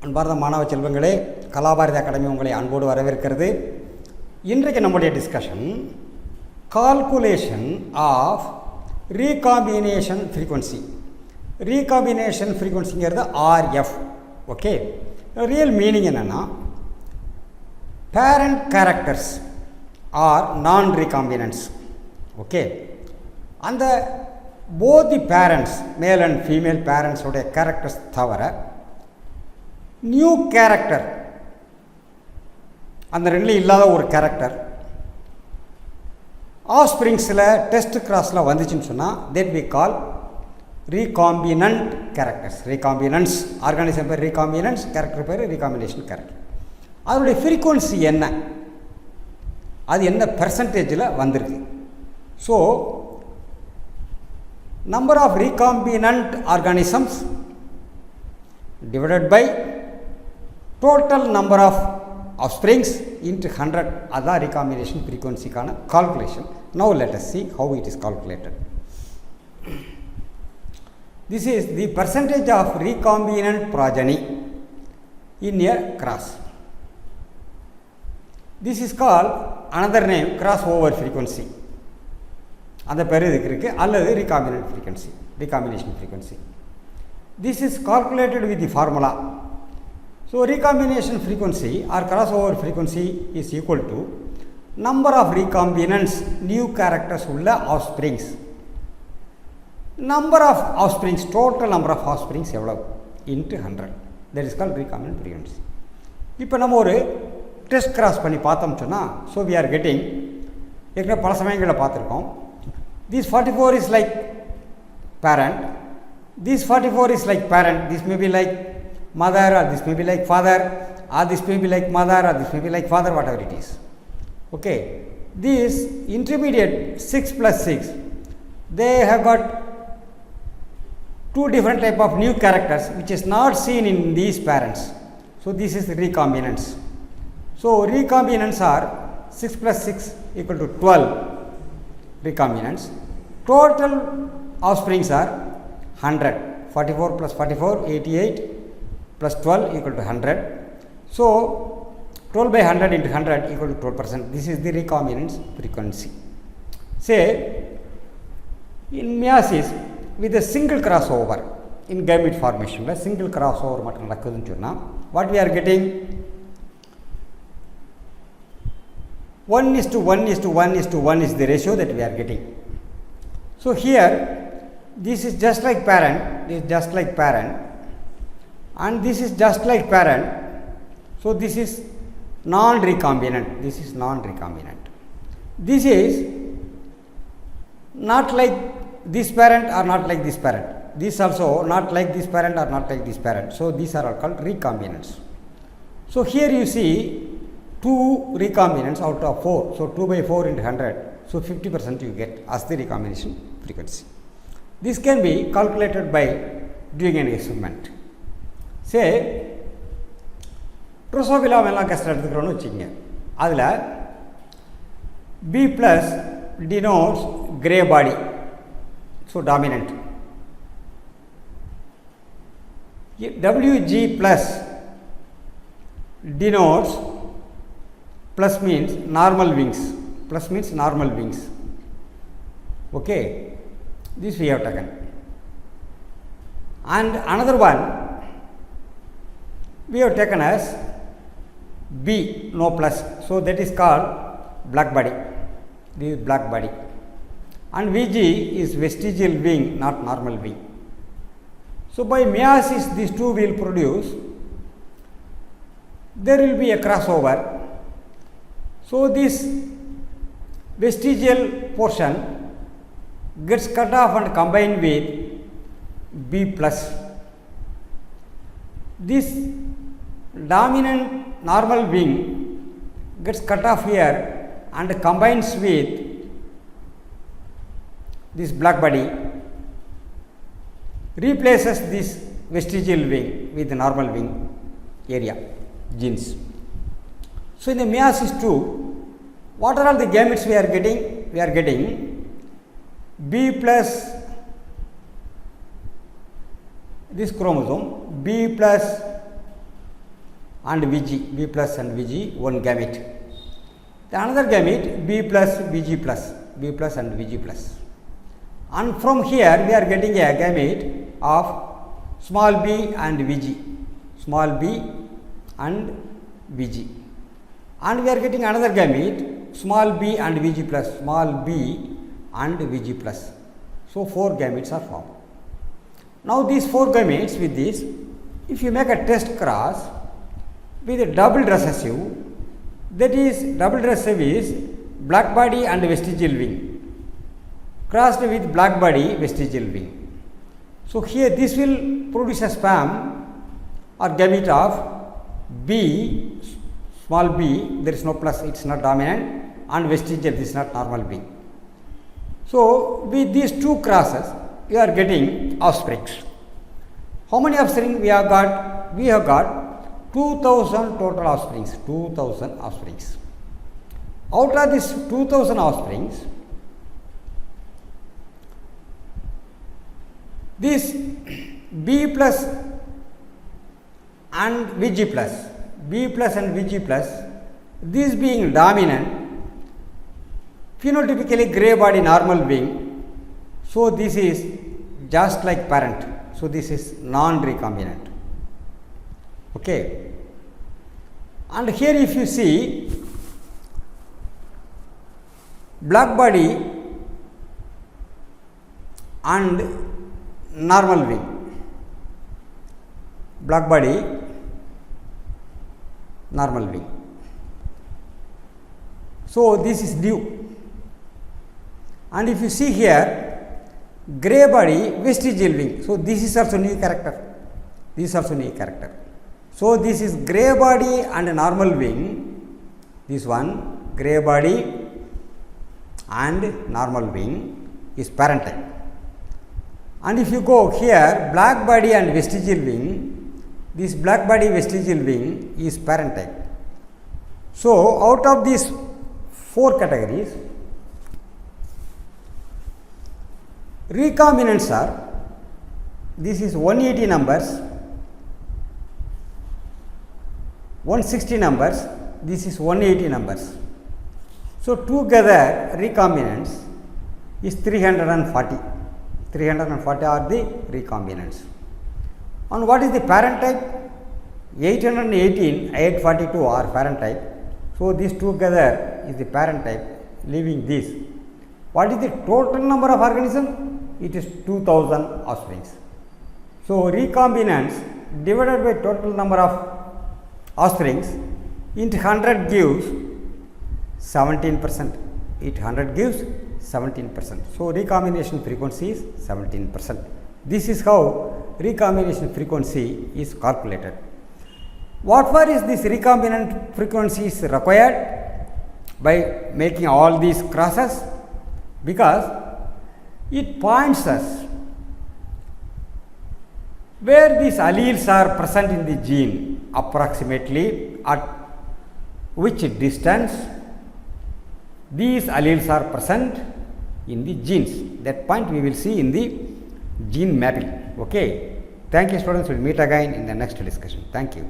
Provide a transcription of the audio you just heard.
அன்பார்ந்த மாணவ செல்வங்களே, கலாபாரதி அகாடமி உங்களை அன்போடு வரவேற்கிறது. இன்றைக்கு நம்முடைய discussion calculation of recombination frequency. Recombination ஃப்ரீக்வன்சிங்கிறது ஆர்எஃப். ஓகே, ரியல் மீனிங் என்னென்னா, parent characters are non recombinants. Okay, அந்த both the parents, male and female பேரண்ட்ஸோடைய கேரக்டர்ஸ் தவிர நியூ கேரக்டர், அந்த ரெண்டுலையும் இல்லாத ஒரு கேரக்டர் ஆஃப்ஸ்பிரிங்ஸில் டெஸ்ட் கிராஸில் வந்துச்சுன்னு சொன்னால் that we call recombinant characters. Recombinants, organism பேர் ரீகாம்பினன்ஸ், கேரக்டர் பேர் ரீகாம்பினேஷன் கேரக்டர். அதனுடைய ஃப்ரீக்குவன்சி என்ன, அது என்ன பெர்சன்டேஜில் வந்திருக்கு. So number of recombinant organisms divided by total number of offsprings into 100. That's recombination frequency kind of calculation. Now let us see how it is calculated. This is the percentage of recombinant progeny in a cross. This is called another name crossover frequency. அந்த பேர் இதுக்கு இருக்குது, அல்லது recombinant frequency, recombination frequency. This is calculated with the formula. So recombination frequency or crossover frequency is equal to number of recombinants, new characters உள்ள offsprings, number of offsprings, total number of offsprings எவ்வளவு into 100. That is called recombinant frequency. இப்போ நம்ம ஒரு test cross பண்ணி பார்த்தோம் சொன்னால், so we are getting, ஏற்கனவே பல சமயங்களில் பார்த்துருக்கோம், this 44 is like parent, this 44 is like parent, this may be like mother, or this may be like father, or this may be like mother, or this may be like father, whatever it is. Okay, this intermediate 6 plus 6, they have got two different type of new characters which is not seen in these parents. So this is recombinants. So recombinants are 6 plus 6 equal to 12 recombinants. Total offsprings are 100. 44 plus 44, 88 plus 12 equal to 100. So 12 by 100 into 100 equal to 12%. This is the recombinance frequency. Say in meiosis with a single crossover in gamete formation, la single crossover mattum nadakudunu sonna, what we are getting, 1:1:1:1 is the ratio that we are getting. So here this is just like parent, this is just like parent, and this is just like parent. So this is non-recombinant, this is non-recombinant. This is not like this parent or not like this parent. This also not like this parent or not like this parent. So these are all called recombinants. So here you see 2 recombinants out of 4. So 2 by 4 into 100. So 50% you get as the recombination frequency. This can be calculated by doing an experiment. Say Drosophila melanogaster எடுத்துக்கிறோம்னு வச்சுக்கோங்க, அதில் B plus denotes grey body, so dominant. WG plus denotes, plus means normal wings, plus means normal wings. Okay, this we have taken. And another one we have taken as B, no plus, so that is called black body. This is black body. And VG is vestigial wing, not normal wing. So by meiosis these two will produce, there will be a crossover. So this vestigial portion gets cut off and combined with B plus. This dominant normal wing gets cut off here and combines with this black body, replaces this vestigial wing with the normal wing area genes. So in the meiosis 2, what are all the gametes we are getting? We are getting B plus this chromosome, B plus and Vg, B plus and Vg, one gamete. The another gamete B plus Vg plus, B plus and Vg plus. And from here we are getting a gamete of small b and Vg, small b and Vg. And we are getting another gamete small b and Vg plus, small b and Vg plus. So 4 gametes are formed. Now these 4 gametes with this, if you make a test cross with a double recessive, that is double recessive is black body and vestigial wing crossed with black body vestigial wing. So here this will produce a sperm or gamete of B, small b, there is no plus, it is not dominant, and vestigial, this is not normal wing. So with these 2 crosses we are getting offsprings. How many offspring we have got? We have got 2000 total offsprings, 2000 offsprings. Out of these 2000 offsprings, this B plus and Vg plus, B plus and Vg plus, this being dominant, phenotypically grey body normal wing, so this is just like parent, so this is non-recombinant. Okay. And here if you see black body and normal wing, black body, normal wing. So this is new. And if you see here grey body vestigial wing, so this is also new character, this is also new character. So this is grey body and normal wing, this one grey body and normal wing is parent type. And if you go here black body and vestigial wing, this black body vestigial wing is parent type. So out of these 4 categories, recombinants are, this is 180 numbers, 160 numbers, this is 180 numbers. So together recombinants is 340. 340 are the recombinants. And what is the parent type? 818, 842 are parent type. So these together is the parent type, leaving this. What is the total number of organisms? It is 2000 offsprings. So recombinants divided by total number of offsprings into 100 gives 17%. It 100 gives 17%. So recombination frequency is 17%. This is how recombination frequency is calculated. What for is this recombinant frequency is required by making all these crosses? Because it points us where these alleles are present in the gene, approximately at which distance these alleles are present in the genes. That point we will see in the gene mapping. Okay. Thank you, students. We will meet again in the next discussion. Thank you.